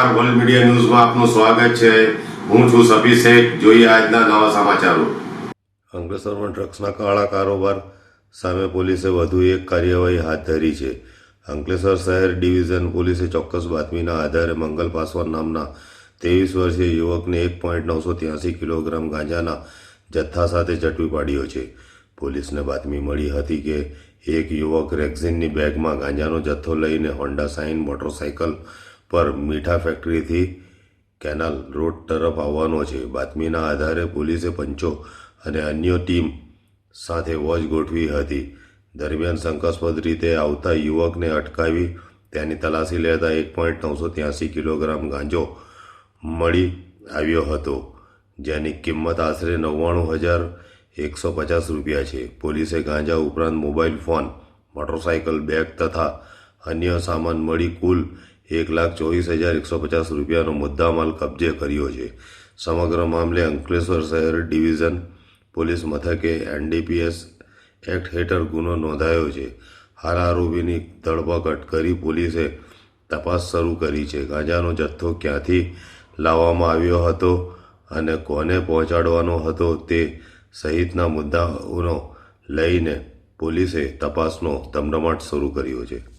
નમસ્કાર, world media ન્યૂઝમાં આપનું સ્વાગત છે। હું છું સફી શેખ। જોઈએ આજના નવા સમાચારો। અંકલેશ્વરમાં ડ્રગ્સના કાળા કારોબાર સામે પોલીસે વધુ એક કાર્યવાહી હાથ ધરી છે। અંકલેશ્વર શહેર ડિવિઝન પોલીસે ચોક્કસ બાતમીના આધારે મંગલ પાસવાન નામના 23 વર્ષીય યુવકને 1.983 કિલોગ્રામ ગાંજાના જથ્થા સાથે ઝડપી પાડ્યો છે। પોલીસને બાતમી મળી હતી કે એક યુવક રેક્ઝિનની બેગમાં ગાંજાનો જથ્થો લઈને હોન્ડા સાઇન મોટરસાઇકલ પર મીઠા ફેક્ટરીથી કેનાલ રોડ તરફ આવવાનો છે। બાતમીના આધારે પોલીસે પંચો અને અન્ય ટીમ સાથે વોચ ગોઠવી હતી। દરમિયાન શંકાસ્પદ રીતે આવતા યુવકને અટકાવી તેની તલાશી લેતા 1.983 કિલોગ્રામ ગાંજો મળી આવ્યો હતો, જેની કિંમત આશરે 99,150 રૂપિયા છે। પોલીસે ગાંજા ઉપરાંત મોબાઈલ ફોન, મોટરસાઇકલ, બેગ તથા અન્ય સામાન મળી કુલ 1,24,150 રૂપિયાનો મુદ્દામાલ કબજે કર્યો છે। સમગ્ર મામલે અંકલેશ્વર શહેર ડિવિઝન પોલીસ મથકે NDPS એક્ટ હેઠળ ગુનો નોંધાયો છે। હાલ આરોપીની ધરપકડ કરી પોલીસે તપાસ શરૂ કરી છે। ગાંજાનો જથ્થો ક્યાંથી લાવવામાં આવ્યો હતો અને કોને પહોંચાડવાનો હતો તે સહિતના મુદ્દાઓનો લઈને પોલીસે તપાસનો ધમધમાટ શરૂ કર્યો છે।